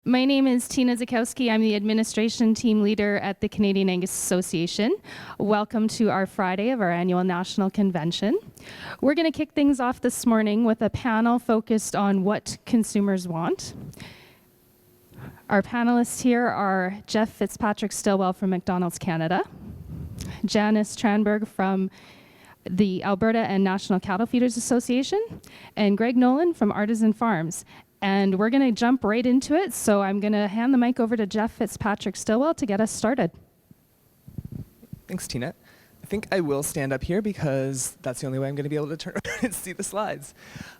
My name is Tina Zakowski. I'm the administration team leader at the Canadian Angus Association. Welcome to our Friday of our annual national convention. We're going to kick things off this morning with a panel focused on what consumers want. Our panelists here are Jeff Fitzpatrick-Stillwell from McDonald's Canada, Janice Tranberg from the Alberta and National Cattle Feeders Association, and Greg Nolan from ARTISAN Farms. And we're going to jump right into it, so I'm going to hand the mic over to Jeff Fitzpatrick-Stillwell to get us started. Thanks, Tina. I think I will stand up here because that's the only way I'm going to be able to turn around and see the slides.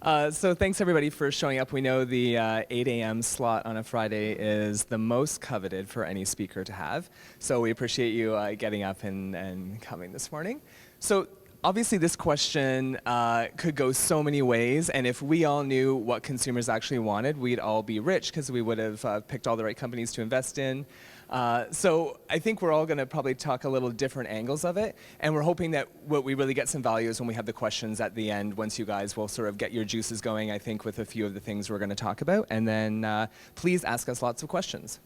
So thanks, everybody, for showing up. We know the 8 a.m. slot on a Friday is the most coveted for any speaker to have. So we appreciate you getting up and coming this morning. So obviously, this question could go so many ways, and if we all knew what consumers actually wanted, we'd all be rich because we would have picked all the right companies to invest in. So I think we're all going to probably talk a little different angles of it, and we're hoping that what we really get some value is when we have the questions at the end, once you guys will sort of get your juices going, I think, with a few of the things we're going to talk about, and then please ask us lots of questions.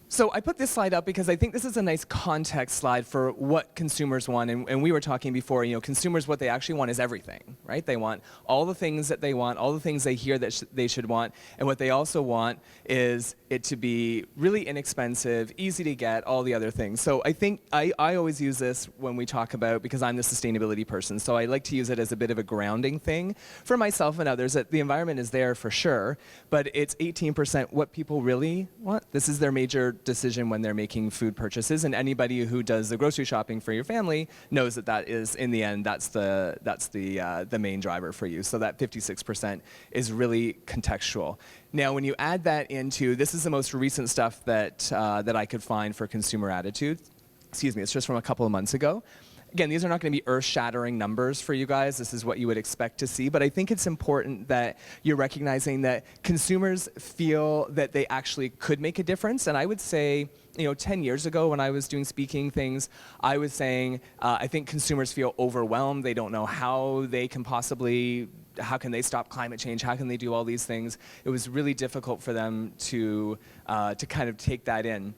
So I put this slide up because I think this is a nice context slide for what consumers want. And we were talking before, consumers, what they actually want is everything, right? They want all the things that they want, all the things they hear that they should want. And what they also want is it to be really inexpensive, easy to get, all the other things. So I think I always use this when we talk about, because I'm the sustainability person, so I like to use it as a bit of a grounding thing for myself and others, that the environment is there for sure, but it's 18% what people really want. This is their major decision when they're making food purchases, and anybody who does the grocery shopping for your family knows that that is, in the end, that's the main driver for you. So that 56% is really contextual. Now, when you add that into, this is the most recent stuff that I could find for consumer attitude. Excuse me, it's just from a couple of months ago. Again, these are not going to be earth-shattering numbers for you guys. This is what you would expect to see. But I think it's important that you're recognizing that consumers feel that they actually could make a difference. And I would say, 10 years ago when I was doing speaking things, I was saying, I think consumers feel overwhelmed. They don't know how they can possibly, how can they stop climate change? How can they do all these things? It was really difficult for them to kind of take that in.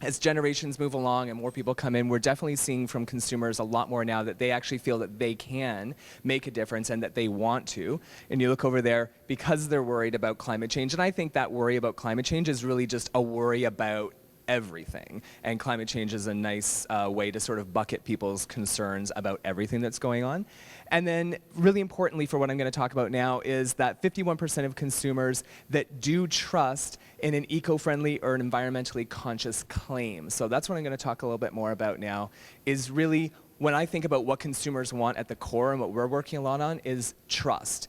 As generations move along and more people come in, we're definitely seeing from consumers a lot more now that they actually feel that they can make a difference and that they want to. And you look over there, because they're worried about climate change, and I think that worry about climate change is really just a worry about everything. And climate change is a nice way to sort of bucket people's concerns about everything that's going on. And then really importantly for what I'm going to talk about now is that 51% of consumers that do trust in an eco-friendly or an environmentally conscious claim. So that's what I'm going to talk a little bit more about now, is really when I think about what consumers want at the core and what we're working a lot on is trust.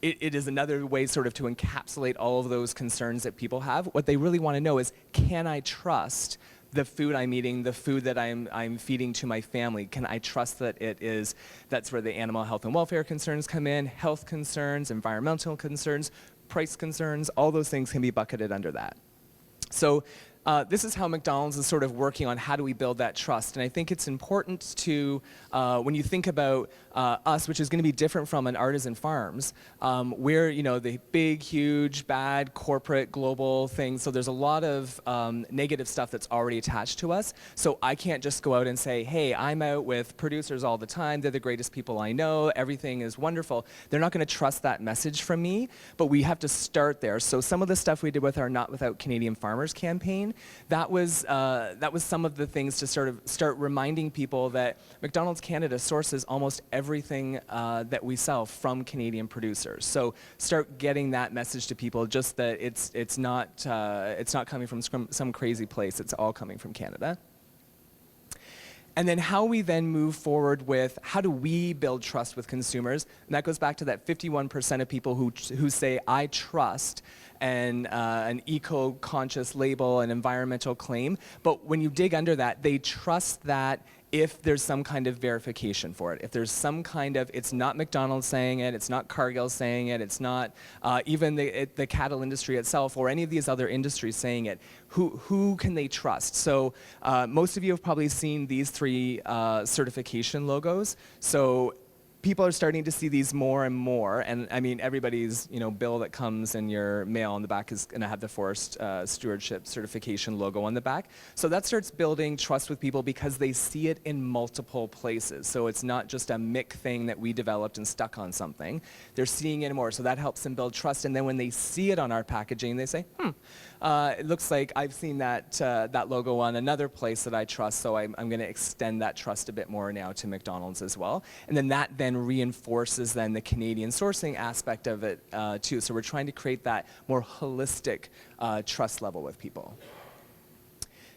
It is another way sort of to encapsulate all of those concerns that people have. What they really want to know is, can I trust the food I'm eating, the food that I'm feeding to my family? Can I trust that that's where the animal health and welfare concerns come in, health concerns, environmental concerns, price concerns, all those things can be bucketed under that. So this is how McDonald's is sort of working on how do we build that trust. And I think it's important to, when you think about us, which is going to be different from an ARTISAN Farms, we're the big, huge, bad, corporate, global thing. So there's a lot of negative stuff that's already attached to us. So I can't just go out and say, hey, I'm out with producers all the time. They're the greatest people I know. Everything is wonderful. They're not going to trust that message from me, but we have to start there. So some of the stuff we did with our Not Without Canadian Farmers campaign, that was some of the things to sort of start reminding people that McDonald's Canada sources almost everything that we sell from Canadian producers. So start getting that message to people, just that it's not coming from some crazy place. It's all coming from Canada. And then how we then move forward with how do we build trust with consumers? And that goes back to that 51% of people who say, I trust an eco-conscious label, an environmental claim. But when you dig under that, they trust that if there's some kind of verification for it. If there's some kind of, it's not McDonald's saying it, it's not Cargill saying it, it's not even the cattle industry itself or any of these other industries saying it, who can they trust? So most of you have probably seen these three certification logos. So people are starting to see these more and more, and I mean, everybody's bill that comes in your mail on the back is going to have the forest stewardship certification logo on the back. So that starts building trust with people because they see it in multiple places. So it's not just a MIC thing that we developed and stuck on something. They're seeing it more, so that helps them build trust. And then when they see it on our packaging, they say, it looks like I've seen that logo on another place that I trust, so I'm going to extend that trust a bit more now to McDonald's as well. And then that then reinforces then the Canadian sourcing aspect of it too. So we're trying to create that more holistic trust level with people.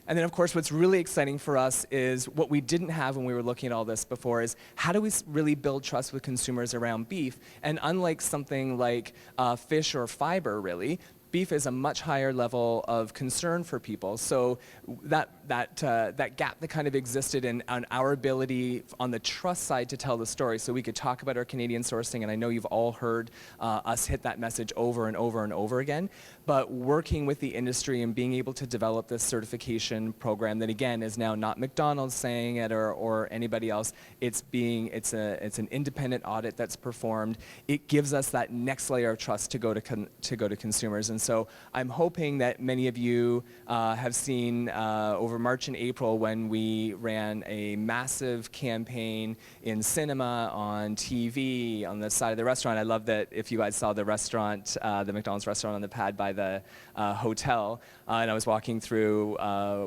And then, of course, what's really exciting for us is what we didn't have when we were looking at all this before is how do we really build trust with consumers around beef? And unlike something like fish or fiber, really, beef is a much higher level of concern for people. So that gap that kind of existed on our ability on the trust side to tell the story. So we could talk about our Canadian sourcing, and I know you've all heard us hit that message over and over and over again. But working with the industry and being able to develop this certification program that again is now not McDonald's saying it or anybody else. It's an independent audit that's performed. It gives us that next layer of trust to go to consumers. And so I'm hoping that many of you have seen over March and April when we ran a massive campaign in cinema, on TV, on the side of the restaurant. I love that if you guys saw the restaurant, the McDonald's restaurant on the pad by the hotel, and I was walking through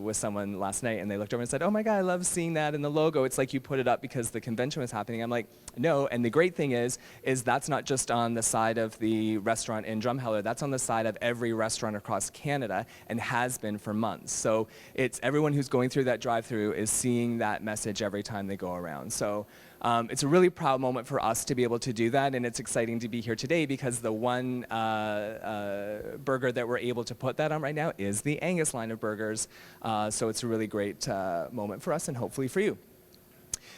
with someone last night and they looked over and said, "Oh my God, I love seeing that in the logo. It's like you put it up because the convention was happening." I'm like, no, and the great thing is that's not just on the side of the restaurant in Drumheller, that's on the side of every restaurant across Canada and has been for months. So it's everyone who's going through that drive-through is seeing that message every time they go around. So it's a really proud moment for us to be able to do that, and it's exciting to be here today because the one burger that we're able to put that on right now is the Angus line of burgers. So it's a really great moment for us and hopefully for you.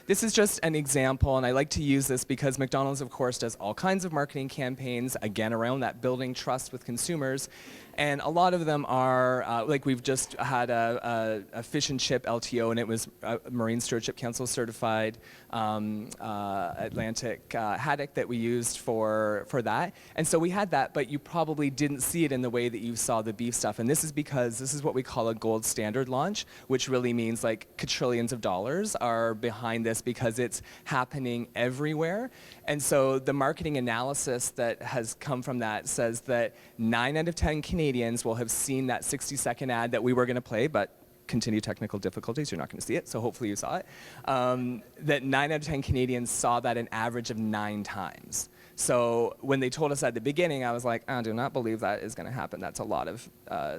This is just an example, and I like to use this because McDonald's, of course, does all kinds of marketing campaigns, again, around that building trust with consumers. And a lot of them are, like we've just had a fish and chip LTO, and it was Marine Stewardship Council certified Atlantic haddock that we used for that. And so we had that, but you probably didn't see it in the way that you saw the beef stuff. And this is because this is what we call a gold standard launch, which really means like quadrillions of dollars are behind this because it's happening everywhere. And so the marketing analysis that has come from that says that 9 out of 10 Canadians will have seen that 60-second ad that we were going to play, but continue technical difficulties, you're not going to see it, so hopefully you saw it. That 9 out of 10 Canadians saw that an average of 9 times. So when they told us at the beginning, I was like, I do not believe that is going to happen. That's a lot of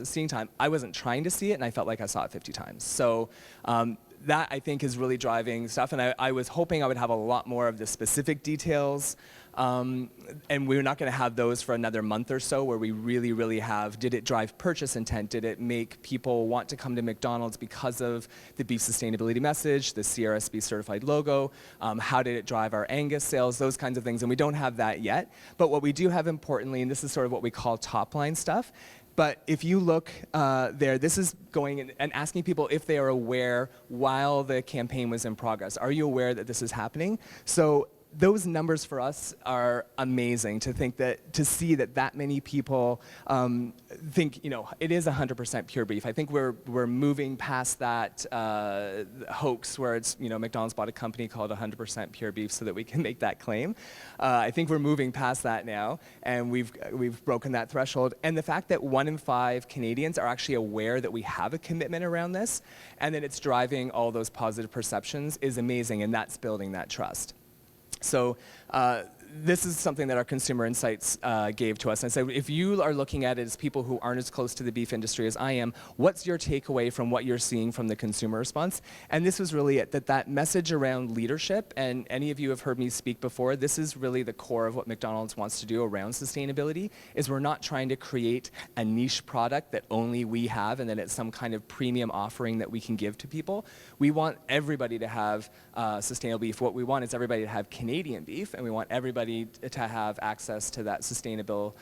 seeing time. I wasn't trying to see it, and I felt like I saw it 50 times. So that, I think, is really driving stuff. And I was hoping I would have a lot more of the specific details. And we're not going to have those for another month or so where we really, really have, did it drive purchase intent? Did it make people want to come to McDonald's because of the beef sustainability message, the CRSB certified logo? How did it drive our Angus sales? Those kinds of things. And we don't have that yet. But what we do have importantly, and this is sort of what we call top line stuff, but if you look there, this is going and asking people if they are aware while the campaign was in progress. Are you aware that this is happening? So those numbers for us are amazing to see that many people think, it is 100% pure beef. I think we're moving past that hoax where it's, McDonald's bought a company called 100% pure beef so that we can make that claim. I think we're moving past that now, and we've broken that threshold. And the fact that 1 in 5 Canadians are actually aware that we have a commitment around this, and that it's driving all those positive perceptions is amazing, and that's building that trust. So this is something that our consumer insights gave to us. And I said, if you are looking at it as people who aren't as close to the beef industry as I am, what's your takeaway from what you're seeing from the consumer response? And this was really it, that message around leadership, and any of you have heard me speak before, this is really the core of what McDonald's wants to do around sustainability, is we're not trying to create a niche product that only we have and then it's some kind of premium offering that we can give to people. We want everybody to have sustainable beef. What we want is everybody to have Canadian beef, and we want everybody to have access to that sustainable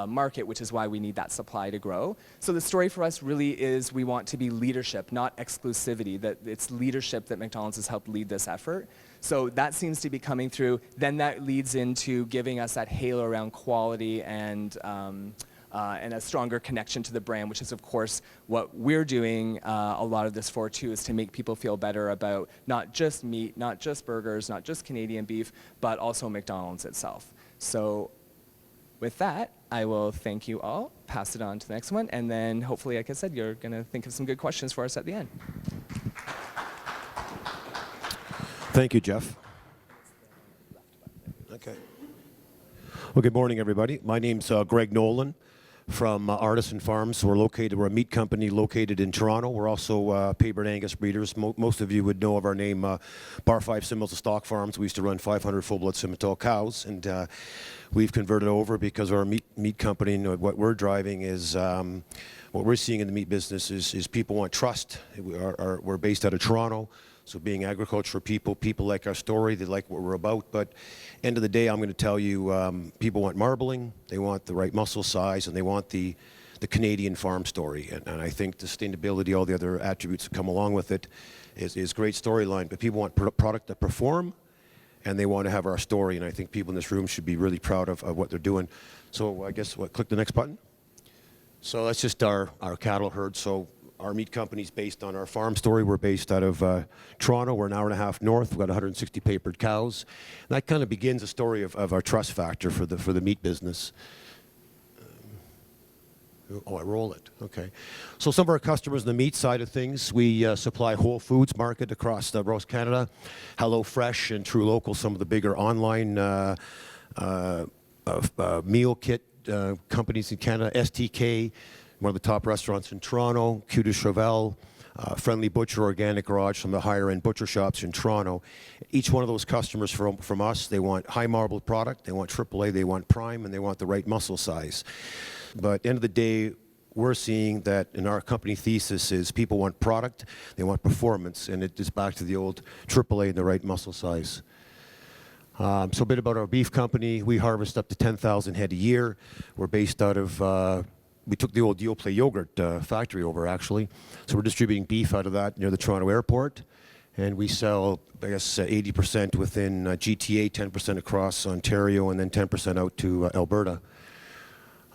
market, which is why we need that supply to grow. So the story for us really is we want to be leadership, not exclusivity, that it's leadership that McDonald's has helped lead this effort. So that seems to be coming through. Then that leads into giving us that halo around quality and a stronger connection to the brand, which is, of course, what we're doing a lot of this for, too, is to make people feel better about not just meat, not just burgers, not just Canadian beef, but also McDonald's itself. So with that, I will thank you all, pass it on to the next one, and then hopefully, like I said, you're going to think of some good questions for us at the end. Thank you, Jeff. Okay. Well, good morning, everybody. My name's Greg Nolan from ARTISAN Farms. We're a meat company located in Toronto. We're also papered Angus breeders. Most of you would know of our name, Bar 5 Simmental Stock Farms. We used to run 500 full-blood Simmental cows, and we've converted over because our meat company, what we're driving is, what we're seeing in the meat business is people want trust. We're based out of Toronto. So being agriculture people like our story, they like what we're about. But end of the day, I'm going to tell you, people want marbling, they want the right muscle size, and they want the Canadian farm story. And I think sustainability, all the other attributes that come along with it, is great storyline. But people want product that perform, and they want to have our story. And I think people in this room should be really proud of what they're doing. So I guess, click the next button. So that's just our cattle herd. So our meat company's based on our farm story. We're based out of Toronto. We're an hour and a half north. We've got 160 papered cows. And that kind of begins the story of our trust factor for the meat business. Oh, I roll it. Okay. So some of our customers in the meat side of things, we supply Whole Foods Market across West Canada, Hello Fresh and True Local, some of the bigger online meal kit companies in Canada, STK, one of the top restaurants in Toronto, Cue de Cheval, Friendly Butcher, Organic Garage, some of the higher-end butcher shops in Toronto. Each one of those customers from us, they want high marble product, they want AAA, they want prime, and they want the right muscle size. But at the end of the day, we're seeing that in our company thesis is people want product, they want performance, and it is back to the old AAA and the right muscle size. So a bit about our beef company. We harvest up to 10,000 head a year. We're based out of we took the old Yoplait yogurt factory over, actually. So we're distributing beef out of that near the Toronto airport. And we sell, I guess, 80% within GTA, 10% across Ontario, and then 10% out to Alberta.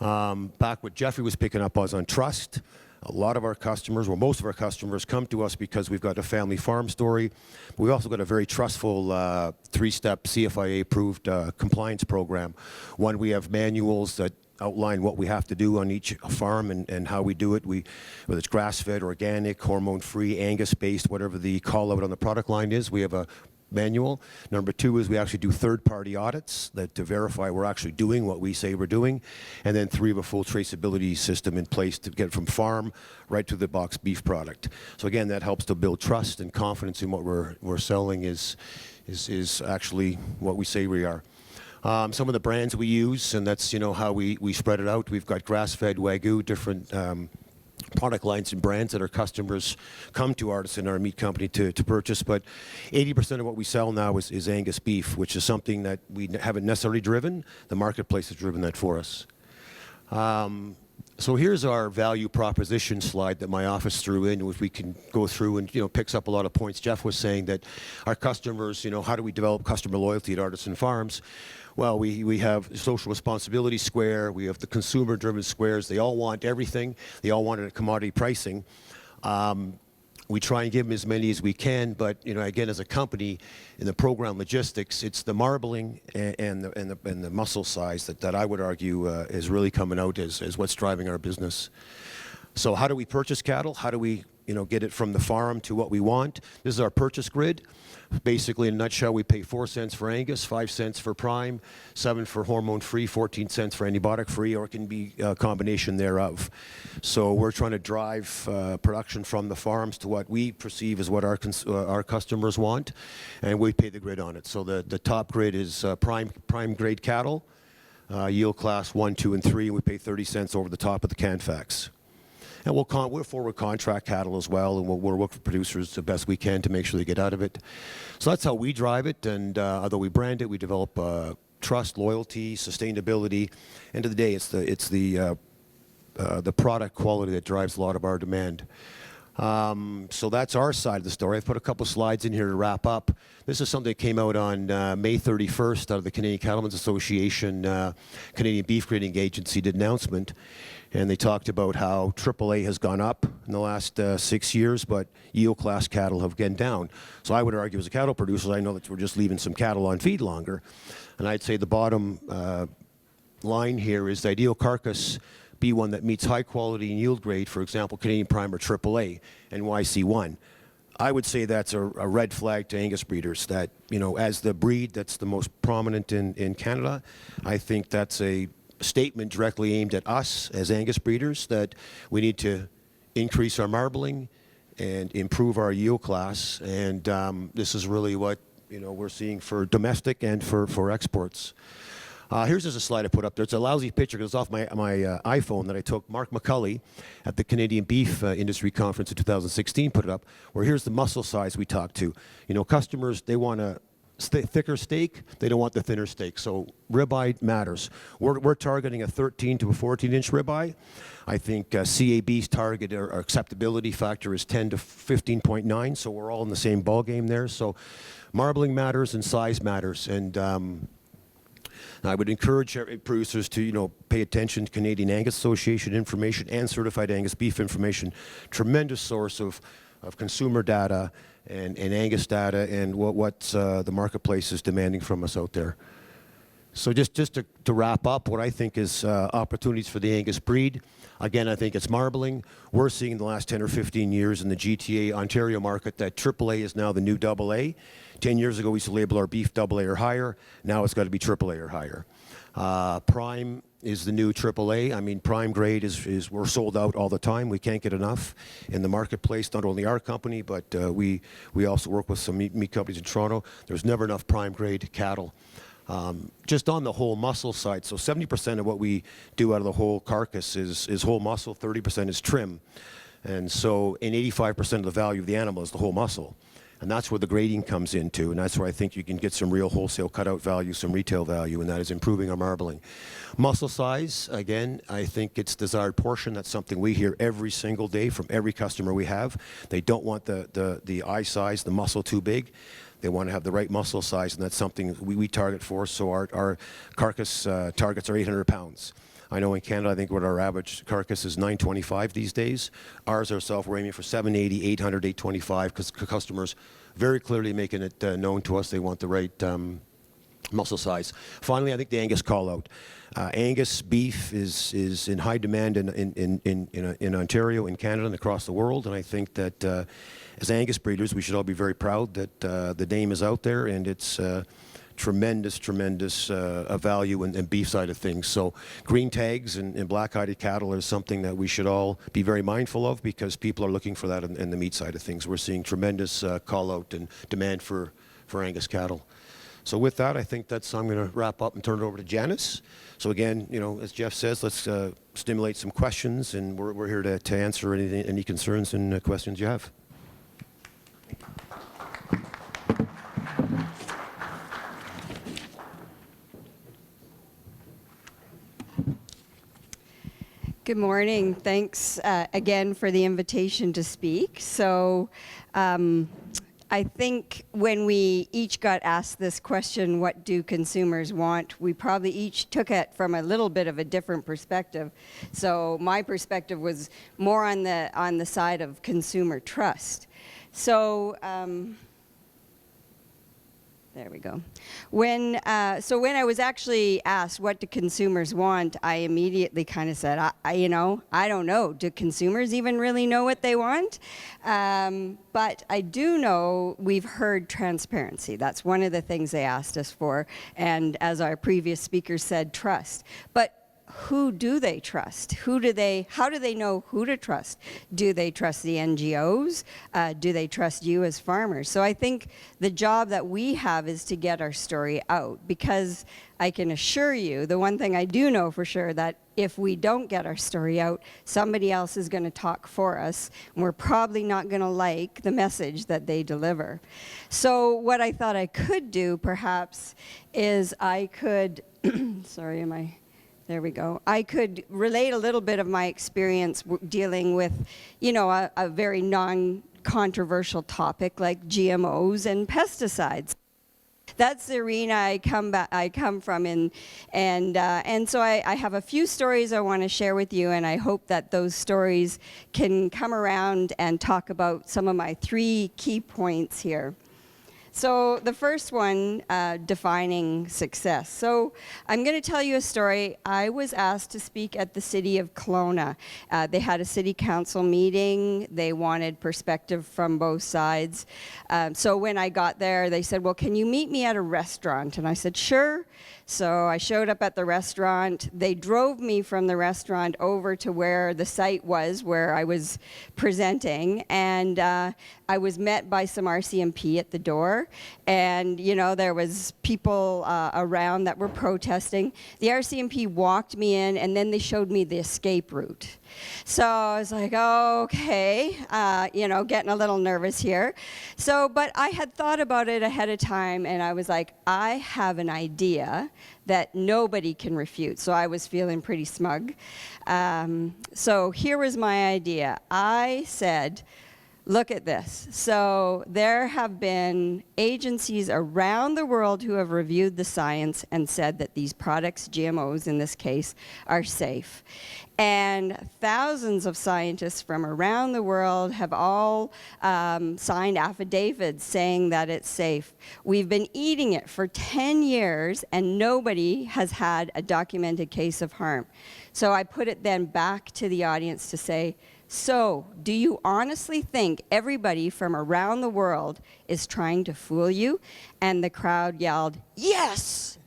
Back what Jeffrey was picking up was on trust. A lot of our customers, well, most of our customers come to us because we've got a family farm story. But we've also got a very trustful three-step CFIA-approved compliance program. One, we have manuals that outline what we have to do on each farm and how we do it. Whether it's grass-fed, organic, hormone-free, Angus-based, whatever the call-out on the product line is, we have a manual. Number two is we actually do third-party audits to verify we're actually doing what we say we're doing. And then three, have a full traceability system in place to get from farm right to the box beef product. So again, that helps to build trust and confidence in what we're selling is actually what we say we are. Some of the brands we use, and that's how we spread it out. We've got grass-fed, Wagyu, different product lines and brands that our customers come to ARTISAN, our meat company, to purchase. But 80% of what we sell now is Angus beef, which is something that we haven't necessarily driven. The marketplace has driven that for us. So here's our value proposition slide that my office threw in, which we can go through and picks up a lot of points. Jeff was saying that our customers, how do we develop customer loyalty at ARTISAN Farms? Well, we have social responsibility square, we have the consumer-driven squares. They all want everything. They all want it at commodity pricing. We try and give them as many as we can, but again, as a company, in the program logistics, it's the marbling and the muscle size that I would argue is really coming out as what's driving our business. So how do we purchase cattle? How do we get it from the farm to what we want? This is our purchase grid. Basically, in a nutshell, we pay 4 cents for Angus, 5 cents for prime, 7 for hormone-free, 14 cents for antibiotic-free, or it can be a combination thereof. So we're trying to drive production from the farms to what we perceive as what our customers want, and we pay the grid on it. So the top grid is prime grade cattle, yield class 1, 2, and 3, and we pay 30 cents over the top of the Canfax. And we're forward contract cattle as well, and we'll work with producers the best we can to make sure they get out of it. So that's how we drive it, and although we brand it, we develop trust, loyalty, sustainability. End of the day, it's the product quality that drives a lot of our demand. So that's our side of the story. I've put a couple slides in here to wrap up. This is something that came out on May 31st out of the Canadian Cattlemen's Association, Canadian Beef Grading Agency did an announcement, and they talked about how AAA has gone up in the last 6 years, but yield class cattle have gone down. So I would argue as a cattle producer, I know that we're just leaving some cattle on feed longer, and I'd say the bottom line here is the ideal carcass be one that meets high quality and yield grade, for example, Canadian Prime or AAA and YC1. I would say that's a red flag to Angus breeders that, you know, as the breed that's the most prominent in Canada, I think that's a statement directly aimed at us as Angus breeders that we need to increase our marbling and improve our yield class. And this is really what, you know, we're seeing for domestic and for exports. Here's just a slide I put up there. It's a lousy picture because it's off my iPhone that I took. Mark McCulley at the Canadian Beef Industry Conference in 2016 put it up, where here's the muscle size we talked to. You know, customers, they want a thicker steak. They don't want the thinner steak. So ribeye matters. We're targeting a 13 to a 14-inch ribeye. I think CAB's target or acceptability factor is 10 to 15.9, so we're all in the same ballgame there. So marbling matters and size matters. And I would encourage producers to, you know, pay attention to Canadian Angus Association information and Certified Angus Beef information. Tremendous source of consumer data and Angus data and what the marketplace is demanding from us out there. So just to wrap up, what I think is opportunities for the Angus breed. Again, I think it's marbling. We're seeing in the last 10 or 15 years in the GTA Ontario market that AAA is now the new AA. 10 years ago, we used to label our beef AA or higher. Now it's got to be AAA or higher. Prime is the new AAA. I mean, prime grade is we're sold out all the time. We can't get enough in the marketplace. Not only our company, but we also work with some meat companies in Toronto. There's never enough prime grade cattle. Just on the whole muscle side, so 70% of what we do out of the whole carcass is whole muscle, 30% is trim. And so, and 85% of the value of the animal is the whole muscle. And that's where the grading comes into, and that's where I think you can get some real wholesale cutout value, some retail value, and that is improving our marbling. Muscle size, again, I think it's desired portion. That's something we hear every single day from every customer we have. They don't want the eye size, the muscle too big. They want to have the right muscle size, and that's something we target for. So our carcass targets are 800 pounds. I know in Canada, I think what our average carcass is 925 these days. Ours ourselves, we're aiming for 780, 800, 825, because customers very clearly making it known to us they want the right muscle size. Finally, I think the Angus call-out. Angus beef is in high demand in Ontario, in Canada, and across the world, and I think that as Angus breeders, we should all be very proud that the name is out there, and it's tremendous value in beef side of things. So green tags and black-hided cattle is something that we should all be very mindful of because people are looking for that in the meat side of things. We're seeing tremendous call-out and demand for Angus cattle. So with that, I think I'm going to wrap up and turn it over to Janice. So again, you know, as Jeff says, let's stimulate some questions, and we're here to answer any concerns and questions you have. Good morning. Thanks again for the invitation to speak. So I think when we each got asked this question, what do consumers want, we probably each took it from a little bit of a different perspective. So my perspective was more on the side of consumer trust. So there we go. When I was actually asked what do consumers want, I immediately kind of said, I don't know. Do consumers even really know what they want? But I do know we've heard transparency. That's one of the things they asked us for. And as our previous speaker said, trust. But who do they trust? How do they know who to trust? Do they trust the NGOs? Do they trust you as farmers? So I think the job that we have is to get our story out, because I can assure you, the one thing I do know for sure, that if we don't get our story out, somebody else is going to talk for us, and we're probably not going to like the message that they deliver. So what I thought I could do, perhaps, is I could, sorry, am I There we go. I could relate a little bit of my experience dealing with, you know, a very non-controversial topic like GMOs and pesticides. That's the arena I come from, and so I have a few stories I want to share with you, and I hope that those stories can come around and talk about some of my 3 key points here. So the first one, defining success. So I'm going to tell you a story. I was asked to speak at the city of Kelowna. They had a city council meeting. They wanted perspective from both sides. So when I got there, they said, well, can you meet me at a restaurant? And I said, sure. So I showed up at the restaurant. They drove me from the restaurant over to where the site was, where I was presenting, and I was met by some RCMP at the door, and you know, there was people around that were protesting. The RCMP walked me in, and then they showed me the escape route. So I was like, oh, okay, you know, getting a little nervous here. So, but I had thought about it ahead of time, and I was like, I have an idea that nobody can refute. So I was feeling pretty smug. So here was my idea. I said, look at this. So there have been agencies around the world who have reviewed the science and said that these products, GMOs in this case, are safe. And thousands of scientists from around the world have all signed affidavits saying that it's safe. We've been eating it for 10 years and nobody has had a documented case of harm. So I put it then back to the audience to say, so do you honestly think everybody from around the world is trying to fool you? And the crowd yelled, yes!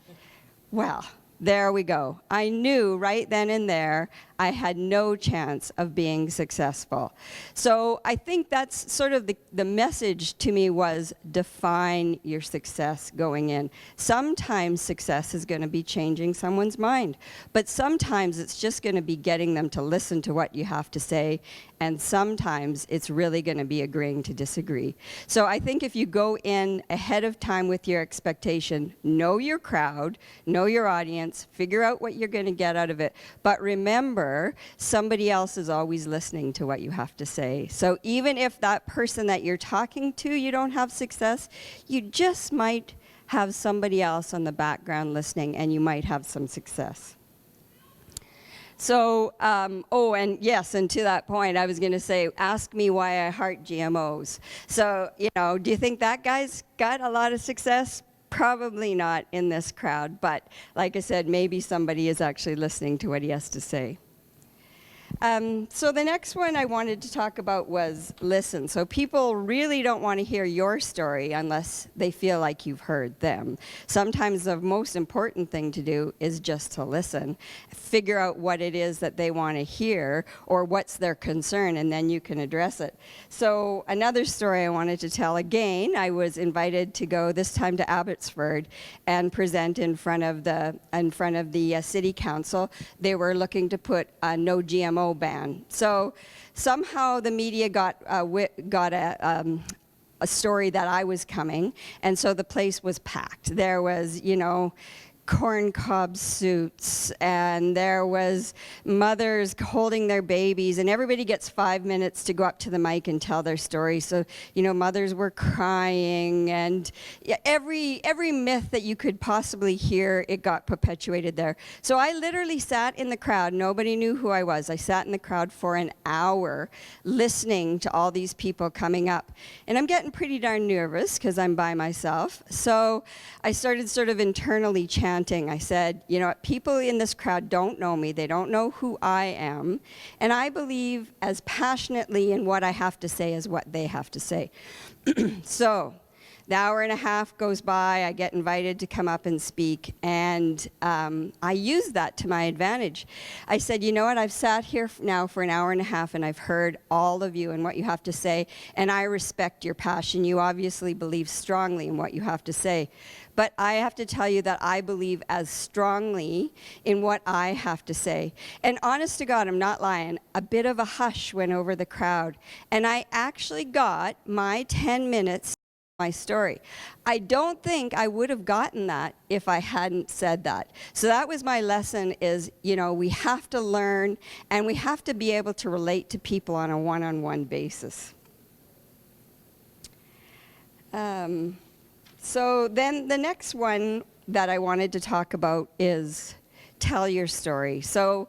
Well, there we go. I knew right then and there I had no chance of being successful. So I think that's sort of the message to me was define your success going in. Sometimes success is going to be changing someone's mind, but sometimes it's just going to be getting them to listen to what you have to say, and sometimes it's really going to be agreeing to disagree. So I think if you go in ahead of time with your expectation, know your crowd, know your audience, figure out what you're going to get out of it, but remember, somebody else is always listening to what you have to say. So even if that person that you're talking to, you don't have success, you just might have somebody else on the background listening, and you might have some success. So, oh, and yes, and to that point, I was going to say, ask me why I heart GMOs. So, you know, do you think that guy's got a lot of success? Probably not in this crowd, but like I said, maybe somebody is actually listening to what he has to say. So the next one I wanted to talk about was listen. So people really don't want to hear your story unless they feel like you've heard them. Sometimes the most important thing to do is just to listen, figure out what it is that they want to hear or what's their concern, and then you can address it. So another story I wanted to tell again, I was invited to go this time to Abbotsford and present in front of the city council. They were looking to put a no GMO ban. So somehow the media got a story that I was coming, and so the place was packed. There was, you know, corn cob suits, and there was mothers holding their babies, and everybody gets 5 minutes to go up to the mic and tell their story. So, you know, mothers were crying, and every myth that you could possibly hear, it got perpetuated there. So I literally sat in the crowd. Nobody knew who I was. I sat in the crowd for an hour listening to all these people coming up. And I'm getting pretty darn nervous because I'm by myself. So I started sort of internally chanting. I said, you know, people in this crowd don't know me. They don't know who I am. And I believe as passionately in what I have to say as what they have to say. So the hour and a half goes by. I get invited to come up and speak. And I use that to my advantage. I said, you know what? I've sat here now for an hour and a half, and I've heard all of you and what you have to say. And I respect your passion. You obviously believe strongly in what you have to say. But I have to tell you that I believe as strongly in what I have to say. And honest to God, I'm not lying, a bit of a hush went over the crowd. And I actually got my 10 minutes my story. I don't think I would have gotten that if I hadn't said that. So that was my lesson is, you know, we have to learn and we have to be able to relate to people on a one-on-one basis. So then the next one that I wanted to talk about is tell your story. So,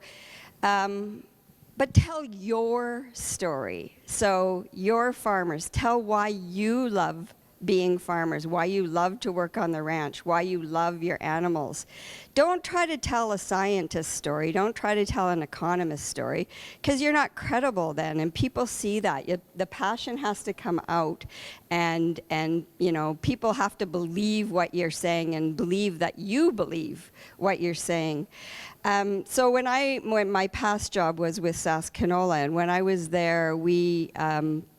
but tell your story. So your farmers, tell why you love being farmers, why you love to work on the ranch, why you love your animals. Don't try to tell a scientist's story. Don't try to tell an economist's story, because you're not credible then, and people see that. The passion has to come out, and you know, people have to believe what you're saying and believe that you believe what you're saying. So when my past job was with Sask Canola, and when I was there, we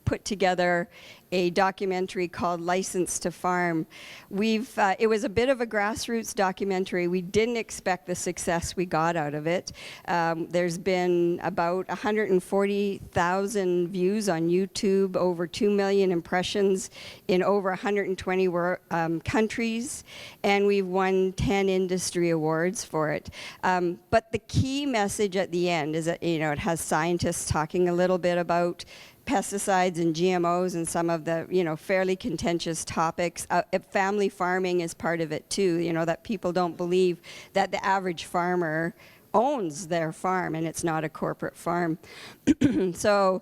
put together a documentary called License to Farm. It was a bit of a grassroots documentary. We didn't expect the success we got out of it. There's been about 140,000 views on YouTube, over 2 million impressions in over 120 countries, and we've won 10 industry awards for it. But the key message at the end is that, you know, it has scientists talking a little bit about pesticides and GMOs and some of the, you know, fairly contentious topics. Family farming is part of it too, you know, that people don't believe that the average farmer owns their farm and it's not a corporate farm. So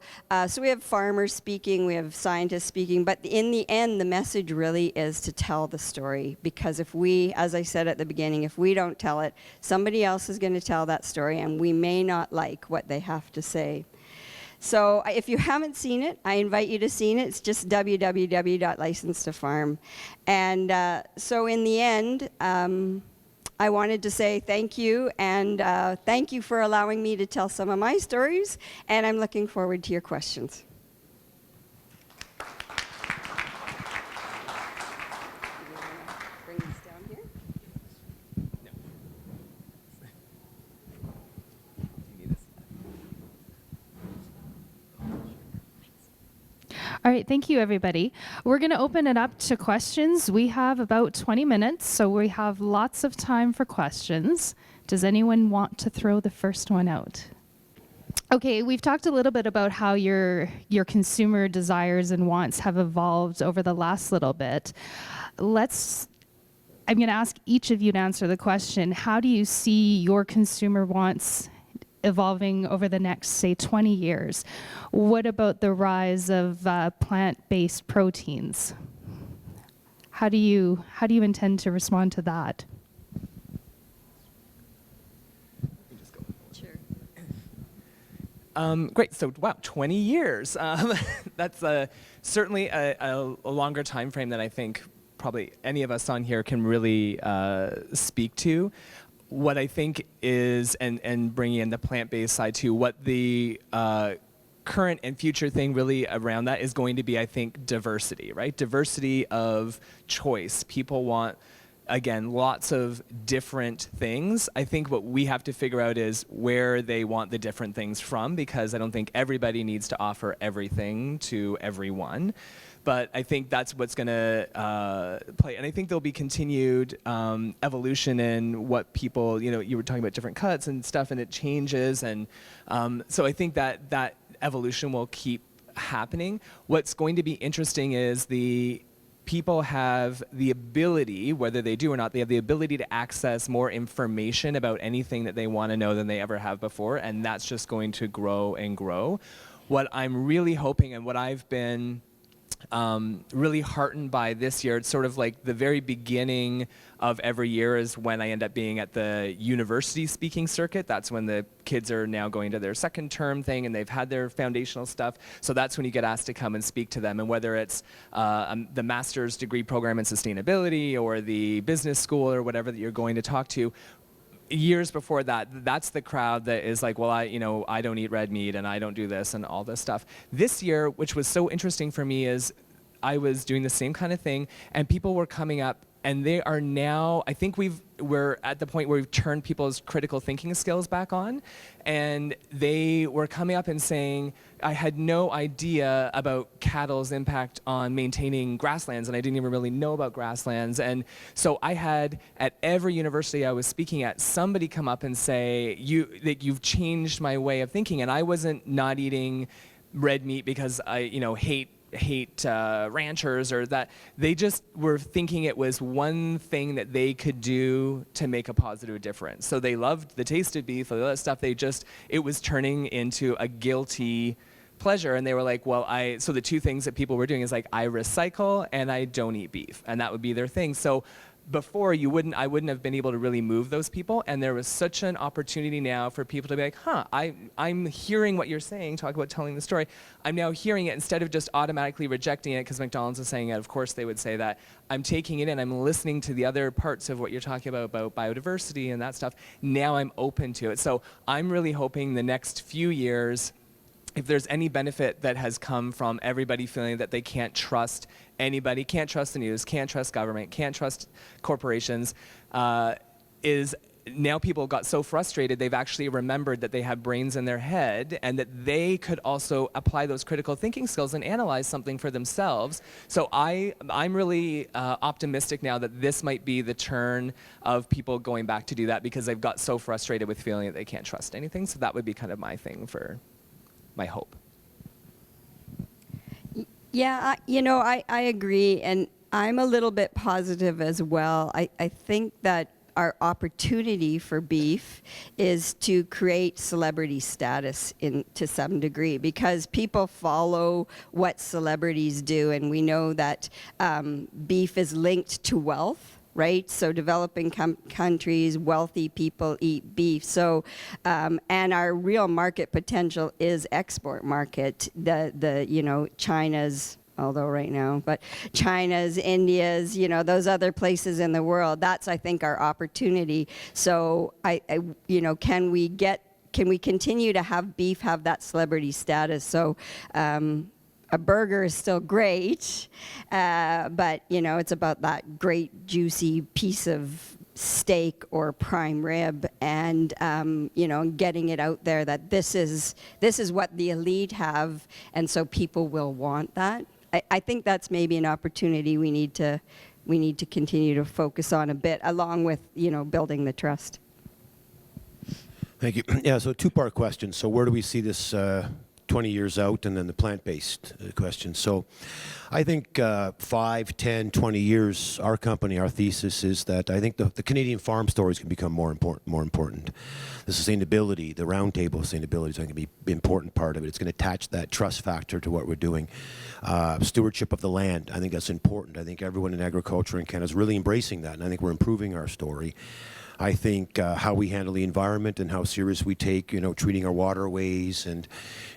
we have farmers speaking, we have scientists speaking, but in the end, the message really is to tell the story, because if we, as I said at the beginning, if we don't tell it, somebody else is going to tell that story, and we may not like what they have to say. So if you haven't seen it, I invite you to see it. It's just www.license2farm. And so in the end, I wanted to say thank you, and thank you for allowing me to tell some of my stories, and I'm looking forward to your questions. Bring this down here. All right, thank you, everybody. We're going to open it up to questions. We have about 20 minutes, so we have lots of time for questions. Does anyone want to throw the first one out? Okay, we've talked a little bit about how your consumer desires and wants have evolved over the last little bit. I'm going to ask each of you to answer the question. How do you see your consumer wants evolving over the next, say, 20 years? What about the rise of plant-based proteins? How do you intend to respond to that? Sure. Great. So, wow, 20 years. That's certainly a longer time frame than I think probably any of us on here can really speak to. What I think is, and bringing in the plant-based side too, what the current and future thing really around that is going to be, I think, diversity, right? Diversity of choice. People want, again, lots of different things. I think what we have to figure out is where they want the different things from, because I don't think everybody needs to offer everything to everyone. But I think that's what's going to play. And I think there'll be continued evolution in what people, you know, you were talking about different cuts and stuff, and it changes. And so I think that evolution will keep happening. What's going to be interesting is the people have the ability, whether they do or not, they have the ability to access more information about anything that they want to know than they ever have before. And that's just going to grow and grow. What I'm really hoping, and what I've been really heartened by this year, it's sort of like the very beginning of every year is when I end up being at the university speaking circuit. That's when the kids are now going to their second term thing and they've had their foundational stuff. So that's when you get asked to come and speak to them. And whether it's the master's degree program in sustainability or the business school or whatever that you're going to talk to, years before that, that's the crowd that is like, well, I don't eat red meat and I don't do this and all this stuff. This year, which was so interesting for me, is I was doing the same kind of thing and people were coming up and they are now, I think we're at the point where we've turned people's critical thinking skills back on, and they were coming up and saying, I had no idea about cattle's impact on maintaining grasslands, and I didn't even really know about grasslands. And so I had, at every university I was speaking at, somebody come up and say, you've changed my way of thinking. And I wasn't not eating red meat because I hate ranchers, or that they just were thinking it was one thing that they could do to make a positive difference. So they loved the taste of beef, all that stuff. It was turning into a guilty pleasure, and they were like, well, so the two things that people were doing is like, I recycle and I don't eat beef, and that would be their thing. So before, I wouldn't have been able to really move those people, and there was such an opportunity now for people to be like, I'm hearing what you're saying, talk about telling the story. I'm now hearing it instead of just automatically rejecting it because McDonald's is saying it. Of course they would say that. I'm taking it in, I'm listening to the other parts of what you're talking about biodiversity and that stuff. Now I'm open to it. So I'm really hoping the next few years, if there's any benefit that has come from everybody feeling that they can't trust anybody, can't trust the news, can't trust government, can't trust corporations, is now people got so frustrated they've actually remembered that they have brains in their head and that they could also apply those critical thinking skills and analyze something for themselves. So I'm really optimistic now that this might be the turn of people going back to do that, because they've got so frustrated with feeling that they can't trust anything. So that would be kind of my thing for my hope. Yeah, I agree, and I'm a little bit positive as well. I think that our opportunity for beef is to create celebrity status to some degree, because people follow what celebrities do, and we know that beef is linked to wealth. Right, so developing countries, wealthy people eat beef. So, and our real market potential is export market. China's, although right now, but China's, India's, those other places in the world. That's, I think, our opportunity. So, can we continue to have beef have that celebrity status? So. A burger is still great, but it's about that great juicy piece of steak or prime rib, and getting it out there that this is what the elite have, and so people will want that. I think that's maybe an opportunity we need to continue to focus on a bit, along with building the trust. Thank you. Yeah, so two-part question. So where do we see this 20 years out, and then the plant-based question. So I think 5, 10, 20 years, our company, our thesis is that I think the Canadian farm stories can become more important. The sustainability, the roundtable sustainability is going to be an important part of it. It's going to attach that trust factor to what we're doing. Stewardship of the land, I think that's important. I think everyone in agriculture in Canada is really embracing that, and I think we're improving our story. I think how we handle the environment and how serious we take, treating our waterways and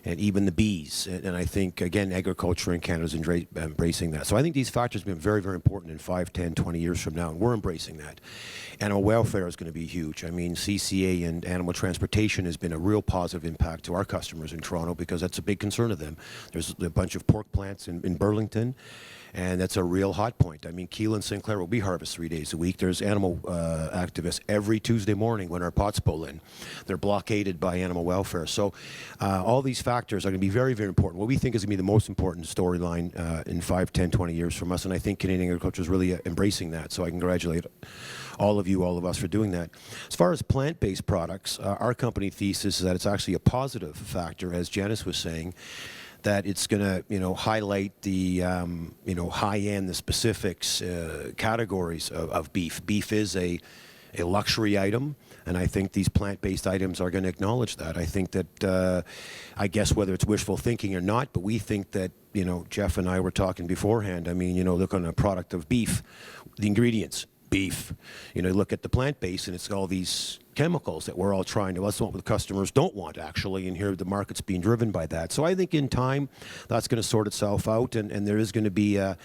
even the bees. And I think, again, agriculture in Canada is embracing that. So I think these factors have been very, very important in 5, 10, 20 years from now, and we're embracing that. Animal welfare is going to be huge. I mean, CCA and animal transportation has been a real positive impact to our customers in Toronto, because that's a big concern of them. There's a bunch of pork plants in Burlington, and that's a real hot point. I mean, Keelan Sinclair will be harvest 3 days a week. There's animal activists every Tuesday morning when our pots pull in. They're blockaded by animal welfare. So all these factors are going to be very, very important. What we think is going to be the most important storyline in 5, 10, 20 years from us, and I think Canadian agriculture is really embracing that. So I congratulate all of us for doing that. As far as plant-based products, our company thesis is that it's actually a positive factor, as Janice was saying, that it's going to, highlight the, high-end, the specifics, categories of beef. Beef is a luxury item, and I think these plant-based items are going to acknowledge that. I think that, I guess whether it's wishful thinking or not, but we think that, Jeff and I were talking beforehand. I mean, look on a product of beef, the ingredients, beef. Look at the plant-based, and it's all these chemicals that we're all trying to, that's what the customers don't want, actually, and here the market's being driven by that. So I think in time, that's going to sort itself out, and there is going to be 10%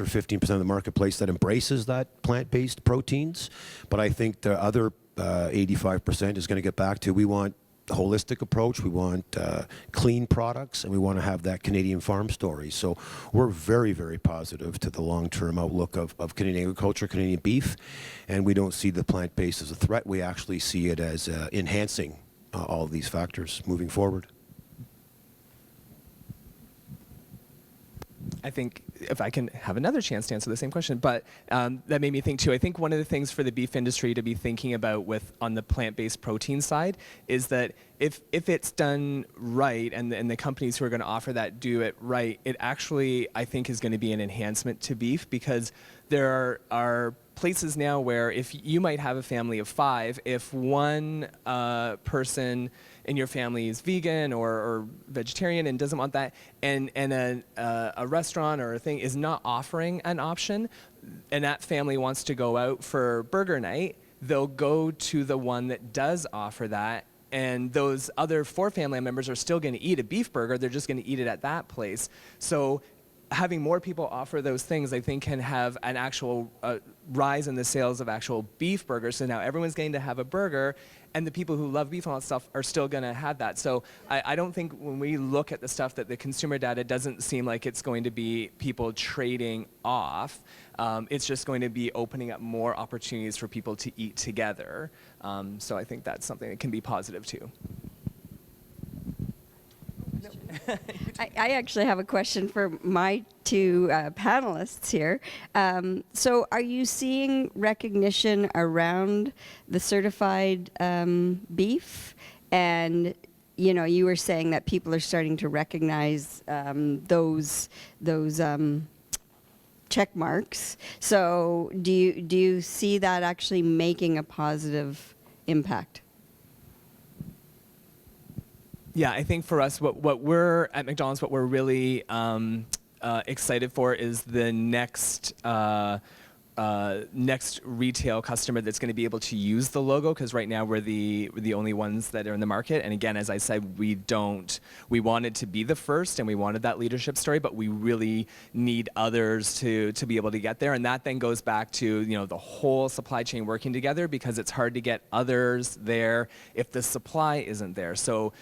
or 15% of the marketplace that embraces that plant-based proteins, but I think the other 85% is going to get back to, we want holistic approach. We want clean products, and we want to have that Canadian farm story. So we're very, very positive to the long-term outlook of Canadian agriculture, Canadian beef, and we don't see the plant-based as a threat. We actually see it as enhancing all of these factors moving forward. I think if I can have another chance to answer the same question, but that made me think too. I think one of the things for the beef industry to be thinking about on the plant-based protein side is that if it's done right and the companies who are going to offer that do it right, it actually, I think, is going to be an enhancement to beef, because there are places now where if you might have a family of 5, if one person in your family is vegan or vegetarian and doesn't want that, and a restaurant or a thing is not offering an option, and that family wants to go out for burger night, they'll go to the one that does offer that, and those other 4 family members are still going to eat a beef burger. They're just going to eat it at that place. So having more people offer those things, I think, can have an actual rise in the sales of actual beef burgers. So now everyone's going to have a burger, and the people who love beef and all that stuff are still going to have that. So I don't think when we look at the stuff that the consumer data doesn't seem like it's going to be people trading off. It's just going to be opening up more opportunities for people to eat together. So I think that's something that can be positive too. I actually have a question for my 2 panelists here. So are you seeing recognition around the certified beef? And you were saying that people are starting to recognize those check marks. So do you see that actually making a positive impact? Yeah, I think for us, what we're at McDonald's, what we're really excited for is the next retail customer that's going to be able to use the logo, because right now we're the only ones that are in the market. And again, as I said, we wanted to be the first, and we wanted that leadership story, but we really need others to be able to get there. And that then goes back to the whole supply chain working together, because it's hard to get others there if the supply isn't there. So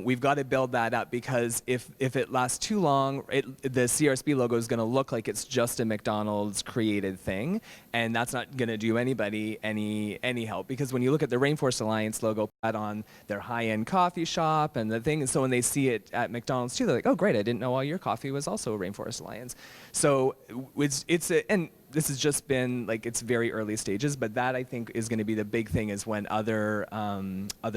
we've got to build that up, because if it lasts too long, the CRSB logo is going to look like it's just a McDonald's created thing. And that's not going to do anybody any help, because when you look at the Rainforest Alliance logo put on their high-end coffee shop and the thing, and so when they see it at McDonald's too, they're like, oh great, I didn't know all your coffee was also a Rainforest Alliance. So and this has just been it's very early stages, but that I think is going to be the big thing, is when other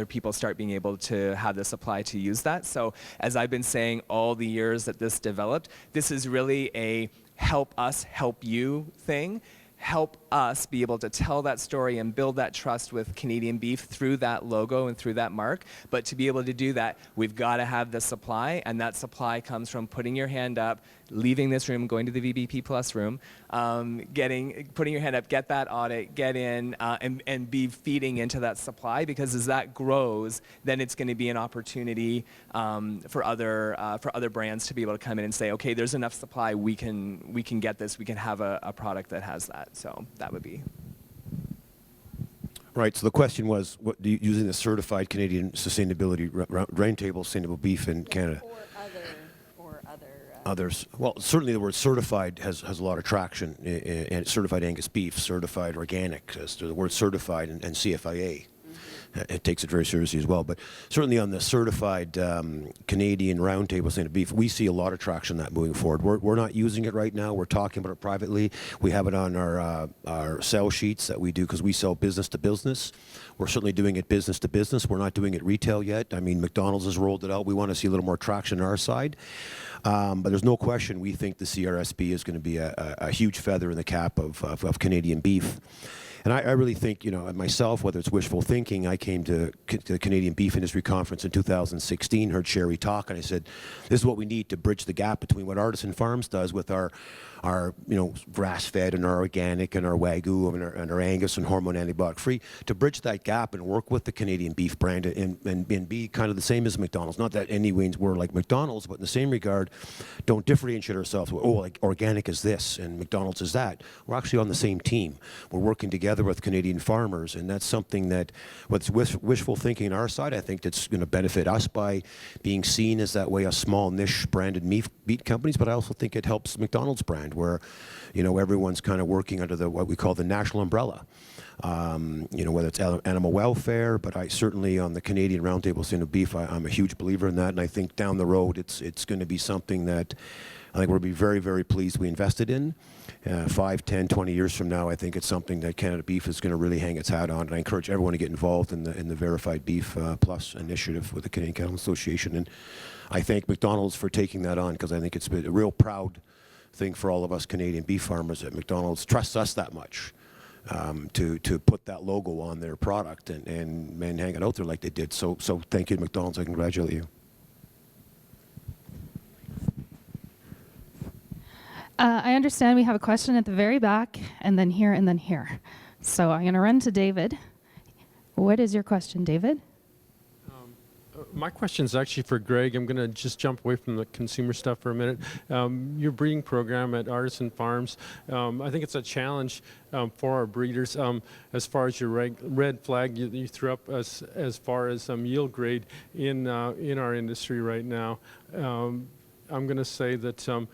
people start being able to have the supply to use that. So as I've been saying all the years that this developed, this is really a help us help you thing. Help us be able to tell that story and build that trust with Canadian beef through that logo and through that mark. But to be able to do that, we've got to have the supply, and that supply comes from putting your hand up, leaving this room, going to the VBP Plus room, putting your hand up, get that audit, get in, and be feeding into that supply, because as that grows, then it's going to be an opportunity for other brands to be able to come in and say, okay, there's enough supply, we can get this, we can have a product that has that. So that would be. Right, so the question was, using the certified Canadian sustainability roundtable sustainable beef in Canada. Or other. Others. Well, certainly the word certified has a lot of traction, and certified Angus beef, certified organic, the word certified, and CFIA. It takes it very seriously as well. But certainly on the certified Canadian roundtable sustainable beef, we see a lot of traction on that moving forward. We're not using it right now. We're talking about it privately. We have it on our sell sheets that we do, because we sell business to business. We're certainly doing it business to business. We're not doing it retail yet. I mean, McDonald's has rolled it out. We want to see a little more traction on our side. But there's no question we think the CRSB is going to be a huge feather in the cap of Canadian beef. And I really think, myself, whether it's wishful thinking, I came to the Canadian Beef Industry Conference in 2016, heard Sherry talk, and I said, this is what we need to bridge the gap between what Artisan Farms does with our grass-fed and our organic and our Wagyu and our Angus and hormone antibiotic-free, to bridge that gap and work with the Canadian beef brand and be kind of the same as McDonald's. Not that any ways we're like McDonald's, but in the same regard, don't differentiate ourselves with, like organic is this and McDonald's is that. We're actually on the same team. We're working together together with Canadian farmers, and that's something that, what's wishful thinking on our side, I think that's going to benefit us by being seen as that way, a small niche branded meat companies, but I also think it helps McDonald's brand, where, you know, everyone's kind of working under what we call the national umbrella. You know, whether it's animal welfare, but I certainly on the Canadian Roundtable Stand of Beef, I'm a huge believer in that, and I think down the road it's going to be something that I think we'll be very, very pleased we invested in. 5, 10, 20 years from now, I think it's something that Canada Beef is going to really hang its hat on, and I encourage everyone to get involved in the Verified Beef Plus initiative with the Canadian Cattle Association, and I thank McDonald's for taking that on, because I think it's been a real proud thing for all of us Canadian beef farmers that McDonald's trusts us that much to put that logo on their product and hang it out there like they did. So thank you, McDonald's. I congratulate you. I understand we have a question at the very back, and then here, and then here. So I'm going to run to David. What is your question, David? My question is actually for Greg. I'm going to just jump away from the consumer stuff for a minute. Your breeding program at Artisan Farms, I think it's a challenge for our breeders. As far as your red flag you threw up as far as yield grade in our industry right now, I'm going to say that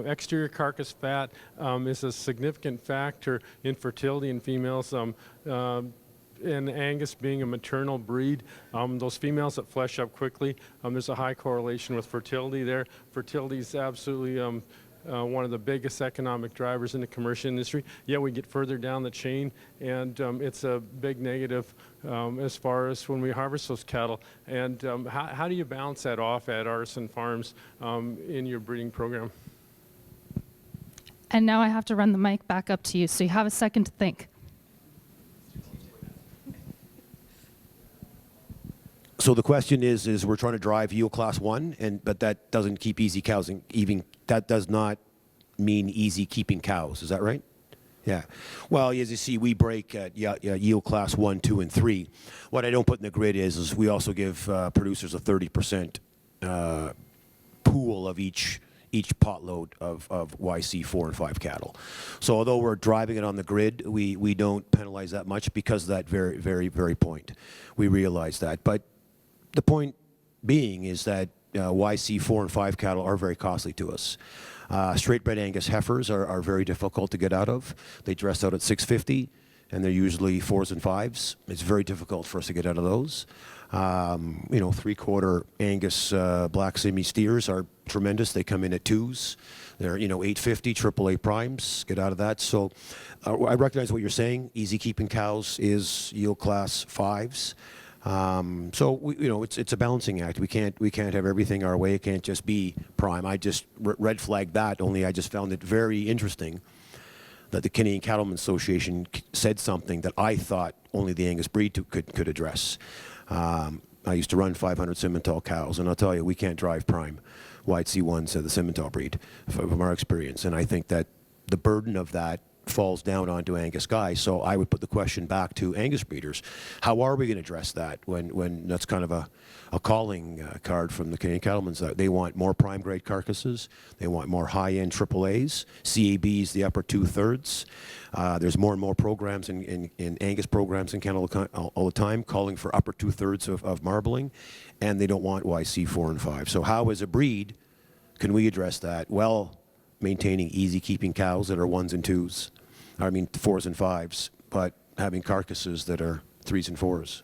exterior carcass fat is a significant factor in fertility in females. And Angus being a maternal breed, those females that flesh up quickly, there's a high correlation with fertility there. Fertility is absolutely one of the biggest economic drivers in the commercial industry. Yeah, we get further down the chain, and it's a big negative as far as when we harvest those cattle. And how do you balance that off at Artisan Farms in your breeding program? And now I have to run the mic back up to you, so you have a second to think. So the question is we're trying to drive yield class 1, but that doesn't keep easy cows, and even that does not mean easy keeping cows. Is that right? Yeah. Well, as you see, we break at yield class 1, 2, and 3. What I don't put in the grid is we also give producers a 30% pool of each pot load of YC 4 and 5 cattle. So although we're driving it on the grid, we don't penalize that much because of that very, very, very point. We realize that. But the point being is that YC 4 and 5 cattle are very costly to us. Straight bred Angus heifers are very difficult to get out of. They dress out at $6.50, and they're usually 4s and 5s. It's very difficult for us to get out of those. You know, 3/4 Angus black semi steers are tremendous. They come in at 2s. They're, you know, $8.50 AAA primes. Get out of that. So I recognize what you're saying. Easy keeping cows is yield class 5s. So you know, it's a balancing act. We can't have everything our way. It can't just be prime. I just red flagged that. Only I just found it very interesting that the Canadian Cattlemen's Association said something that I thought only the Angus breed could address. I used to run 500 Simmental cows, and I'll tell you, we can't drive prime White C1s to the Simmental breed from our experience. And I think that the burden of that falls down onto Angus guys. So I would put the question back to Angus breeders. How are we going to address that when that's kind of a calling card from the Canadian Cattlemen's? They want more prime grade carcasses. They want more high-end AAAs. CABs, the upper 2/3. There's more and more programs in Angus programs in Canada all the time calling for upper 2/3 of marbling, and they don't want YC 4 and 5. So how as a breed can we address that? Well, maintaining easy keeping cows that are 1s and 2s. I mean 4s and 5s, but having carcasses that are 3s and 4s.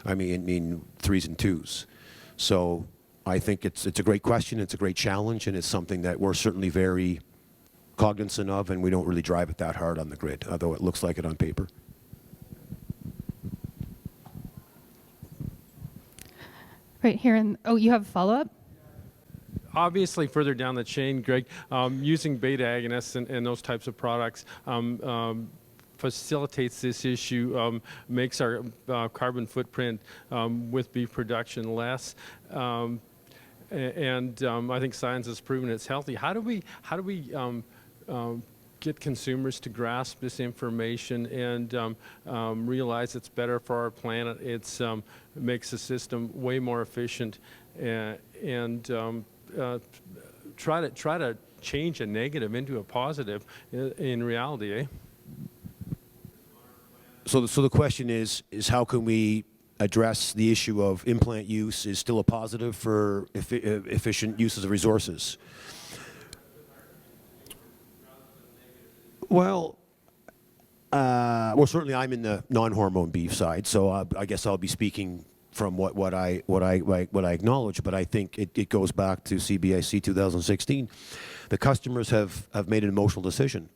I mean 3s and 2s. So I think it's a great question, it's a great challenge, and it's something that we're certainly very cognizant of, and we don't really drive it that hard on the grid, although it looks like it on paper. Right here, oh, you have a follow-up? Obviously, further down the chain, Greg, using beta agonists and those types of products facilitates this issue, makes our carbon footprint with beef production less. And I think science has proven it's healthy. How do we get consumers to grasp this information and realize it's better for our planet? It makes the system way more efficient, and try to change a negative into a positive in reality, eh? So the question is how can we address the issue of implant use is still a positive for efficient uses of resources? Well, certainly I'm in the non-hormone beef side, so I guess I'll be speaking from what I acknowledge. But I think it goes back to CBIC 2016. The customers have made an emotional decision,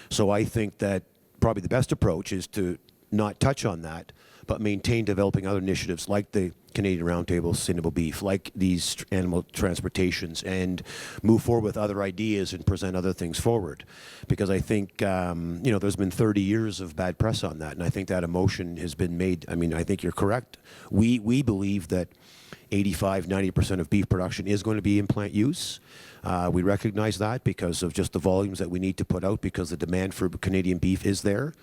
so I think that probably the best approach is to not touch on that, but maintain developing other initiatives like the Canadian Roundtable Sustainable Beef, like these animal transportations, and move forward with other ideas and present other things forward. Because I think, there's been 30 years of bad press on that, and I think that emotion has been made. I mean, I think you're correct. We believe that 85–90% of beef production is going to be implant use. We recognize that because of just the volumes that we need to put out, because the demand for Canadian beef is there.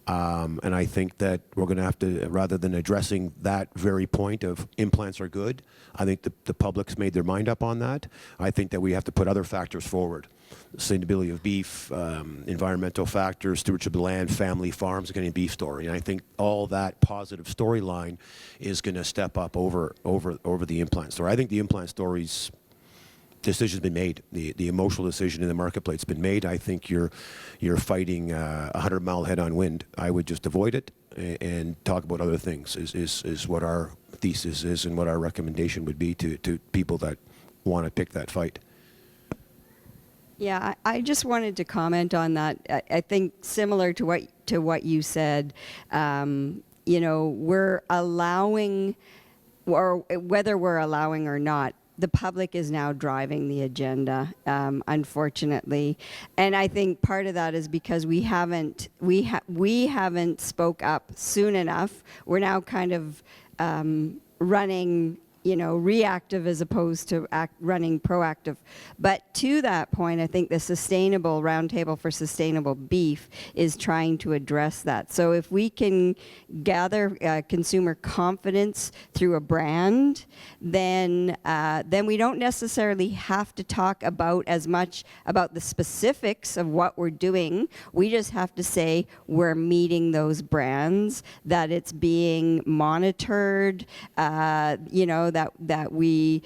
And I think that we're going to have to, rather than addressing that very point of implants are good, I think the public's made their mind up on that. I think that we have to put other factors forward. Sustainability of beef, environmental factors, stewardship of land, family farms, Canadian beef story. And I think all that positive storyline is going to step up over the implant story. I think the implant story's decision's been made. The emotional decision in the marketplace has been made. I think you're fighting a 100-mile head-on wind. I would just avoid it and talk about other things. Is what our thesis is and what our recommendation would be to people that want to pick that fight. Yeah, I just wanted to comment on that. I think similar to what you said. We're allowing, or whether we're allowing or not, the public is now driving the agenda, unfortunately, and I think part of that is because we haven't spoke up soon enough. We're now kind of running, reactive as opposed to running proactive. But to that point, I think the Sustainable Roundtable for Sustainable Beef is trying to address that. So if we can gather consumer confidence through a brand, then we don't necessarily have to talk about as much about the specifics of what we're doing. We just have to say we're meeting those brands, that it's being monitored, that we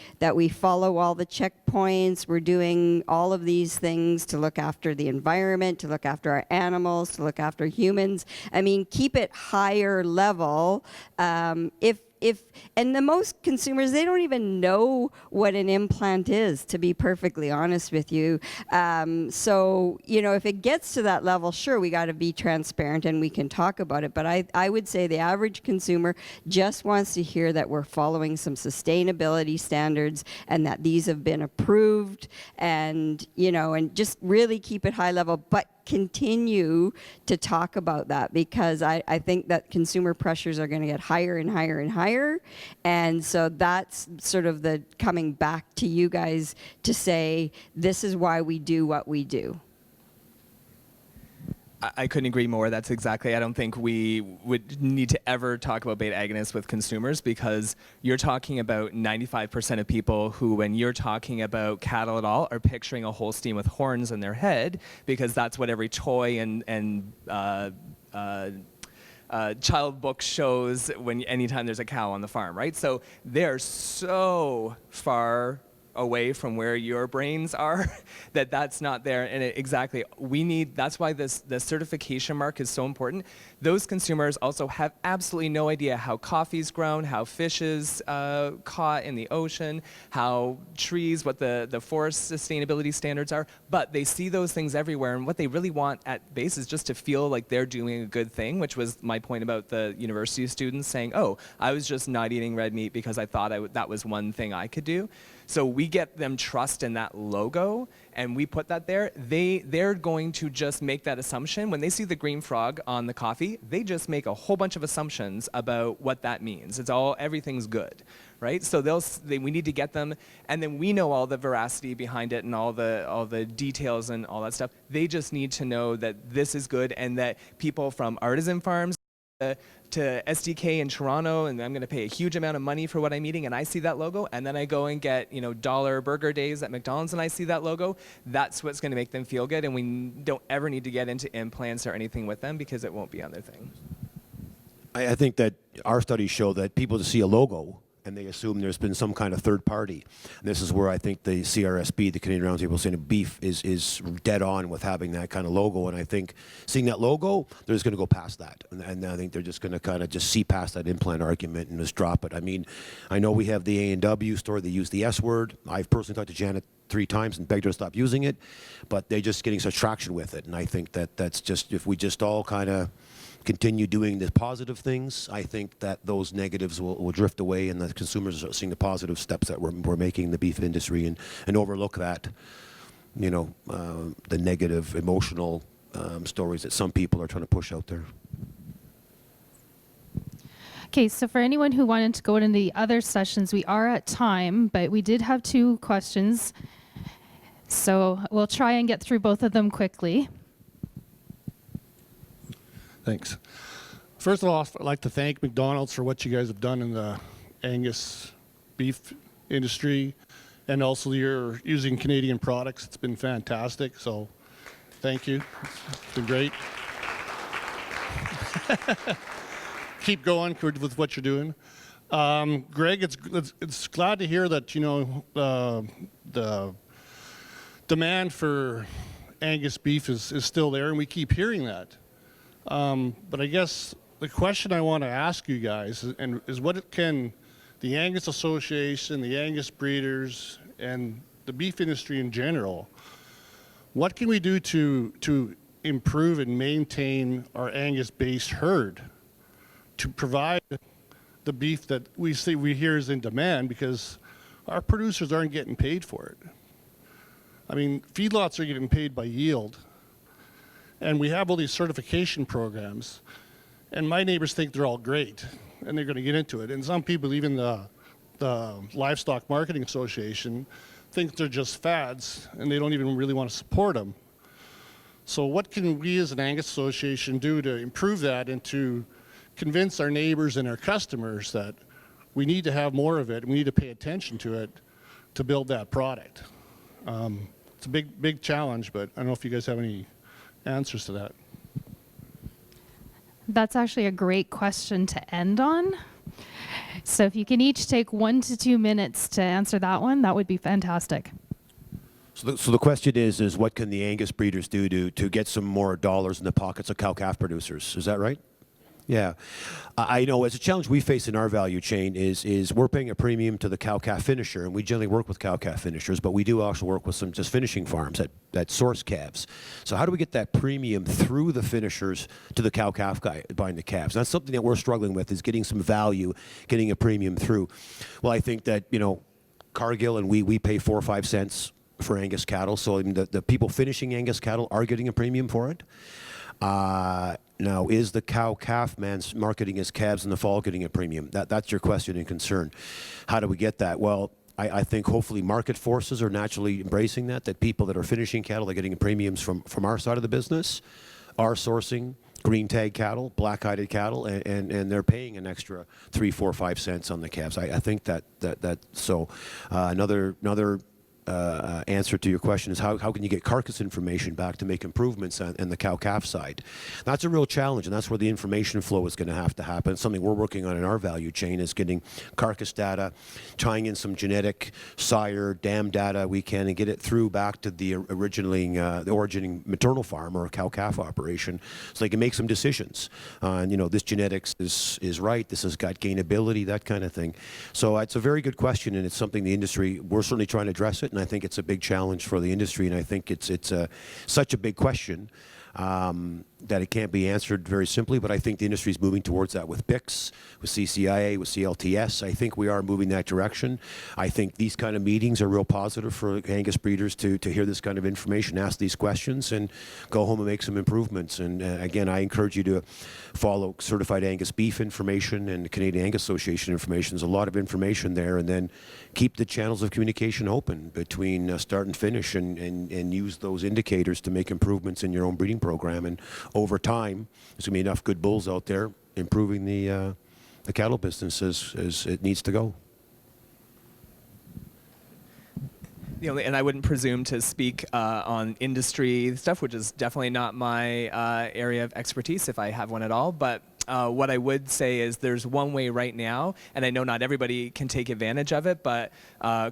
follow all the checkpoints. We're doing all of these things to look after the environment, to look after our animals, to look after humans. I mean, keep it higher level. And the most consumers, they don't even know what an implant is, to be perfectly honest with you. So, if it gets to that level, sure, we got to be transparent and we can talk about it. But I would say the average consumer just wants to hear that we're following some sustainability standards and that these have been approved, and, and just really keep it high level, but continue to talk about that, because I think that consumer pressures are going to get higher and higher and higher. And so that's sort of the coming back to you guys to say, this is why we do what we do. I couldn't agree more. That's exactly. I don't think we would need to ever talk about beta agonists with consumers, because you're talking about 95% of people who, when you're talking about cattle at all, are picturing a Holstein with horns in their head, because that's what every toy and child book shows anytime there's a cow on the farm, right? So they're so far away from where your brains are that's not there. And exactly, that's why the certification mark is so important. Those consumers also have absolutely no idea how coffee's grown, how fish is caught in the ocean, how trees, what the forest sustainability standards are, but they see those things everywhere, and what they really want at base is just to feel like they're doing a good thing, which was my point about the university students saying, oh, I was just not eating red meat because I thought that was one thing I could do. So we get them trust in that logo, and we put that there. They're going to just make that assumption. When they see the green frog on the coffee, they just make a whole bunch of assumptions about what that means. Everything's good, right? So we need to get them, and then we know all the veracity behind it and all the details and all that stuff. They just need to know that this is good, and that people from artisan farms to SDK in Toronto, and I'm going to pay a huge amount of money for what I'm eating, and I see that logo, and then I go and get dollar burger days at McDonald's, and I see that logo. That's what's going to make them feel good, and we don't ever need to get into implants or anything with them, because it won't be on their thing. I think that our studies show that people just see a logo and they assume there's been some kind of third party. And this is where I think the CRSB, the Canadian Roundtable saying beef, is dead on with having that kind of logo. And I think seeing that logo, they're just going to go past that. And I think they're just going to kind of just see past that implant argument and just drop it. I mean, I know we have the A&W store, they use the S word. I've personally talked to Janet 3 times and begged her to stop using it, but they're just getting such traction with it. And I think that that's just, if we just all kind of continue doing the positive things, I think that those negatives will drift away, and the consumers are seeing the positive steps that we're making in the beef industry, and overlook that, you know, the negative emotional stories that some people are trying to push out there. Okay, so for anyone who wanted to go into the other sessions, we are at time, but we did have 2 questions. So we'll try and get through both of them quickly. Thanks. First of all, I'd like to thank McDonald's for what you guys have done in the Angus beef industry, and also you're using Canadian products. It's been fantastic, so thank you. It's been great. Keep going with what you're doing. Greg, it's glad to hear that, you know, the demand for Angus beef is still there, and we keep hearing that. But I guess the question I want to ask you guys is what can the Angus Association, the Angus breeders, and the beef industry in general, what can we do to improve and maintain our Angus-based herd to provide the beef that we hear is in demand, because our producers aren't getting paid for it? I mean, feedlots are getting paid by yield. And we have all these certification programs, and my neighbors think they're all great, and they're going to get into it. And some people, even the Livestock Marketing Association, think they're just fads, and they don't even really want to support them. So what can we as an Angus Association do to improve that and to convince our neighbors and our customers that we need to have more of it, and we need to pay attention to it to build that product? It's a big challenge, but I don't know if you guys have any answers to that. That's actually a great question to end on. So if you can each take 1 to 2 minutes to answer that one, that would be fantastic. So the question is what can the Angus breeders do to get some more dollars in the pockets of cow-calf producers? Is that right? Yeah. I know it's a challenge we face in our value chain is we're paying a premium to the cow-calf finisher, and we generally work with cow-calf finishers, but we do also work with some just finishing farms that source calves. So how do we get that premium through the finishers to the cow-calf guy buying the calves? That's something that we're struggling with, is getting some value, getting a premium through. Well, I think that, you know, Cargill and we pay 4 or 5 cents for Angus cattle, so I mean, the people finishing Angus cattle are getting a premium for it. Now, is the cow-calf man marketing his calves in the fall getting a premium? That's your question and concern. How do we get that? Well, I think hopefully market forces are naturally embracing that people that are finishing cattle are getting premiums from our side of the business, are sourcing green tag cattle, black-hided cattle, and they're paying an extra 3, 4, 5 cents on the calves. I think that so another answer to your question is how can you get carcass information back to make improvements on the cow-calf side? That's a real challenge, and that's where the information flow is going to have to happen. Something we're working on in our value chain is getting carcass data, tying in some genetic sire, dam data we can, and get it through back to the originating maternal farm or a cow-calf operation, so they can make some decisions. And you know, this genetics is right, this has got gainability, that kind of thing. So it's a very good question, and it's something the industry, we're certainly trying to address it. And I think it's a big challenge for the industry, and I think it's such a big question that it can't be answered very simply, but I think the industry is moving towards that with BICS, with CCIA, with CLTS. I think we are moving that direction. I think these kind of meetings are real positive for Angus breeders to hear this kind of information, ask these questions, and go home and make some improvements. And again, I encourage you to follow Certified Angus Beef information and the Canadian Angus Association information. There's a lot of information there, and then keep the channels of communication open between start and finish, and use those indicators to make improvements in your own breeding program. And over time, there's going to be enough good bulls out there improving the cattle business as it needs to go. And I wouldn't presume to speak on industry stuff, which is definitely not my area of expertise, if I have one at all. But What I would say is there's one way right now, and I know not everybody can take advantage of it, but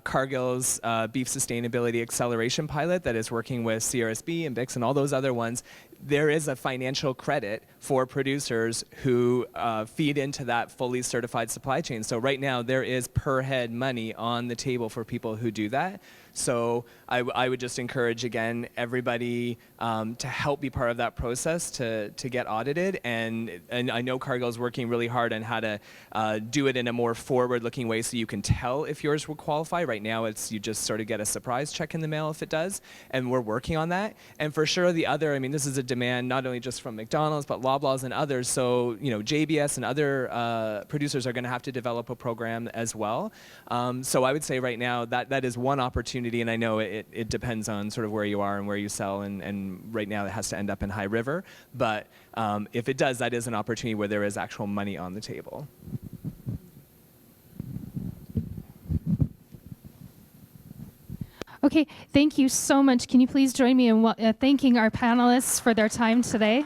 Cargill's Beef Sustainability Acceleration Pilot that is working with CRSB and BIX and all those other ones, there is a financial credit for producers who feed into that fully certified supply chain. So right now there is per head money on the table for people who do that. So I would just encourage, again, everybody to help be part of that process to get audited. And I know Cargill is working really hard on how to do it in a more forward-looking way so you can tell if yours will qualify. Right now, it's you just sort of get a surprise check in the mail if it does. And we're working on that. And for sure, the other, I mean, this is a demand not only just from McDonald's, but Loblaws and others. So, you know, JBS and other producers are going to have to develop a program as well. So I would say right now that is one opportunity. And I know it depends on sort of where you are and where you sell, and right now it has to end up in High River. But if it does, that is an opportunity where there is actual money on the table. Okay, thank you so much. Can you please join me in thanking our panelists for their time today?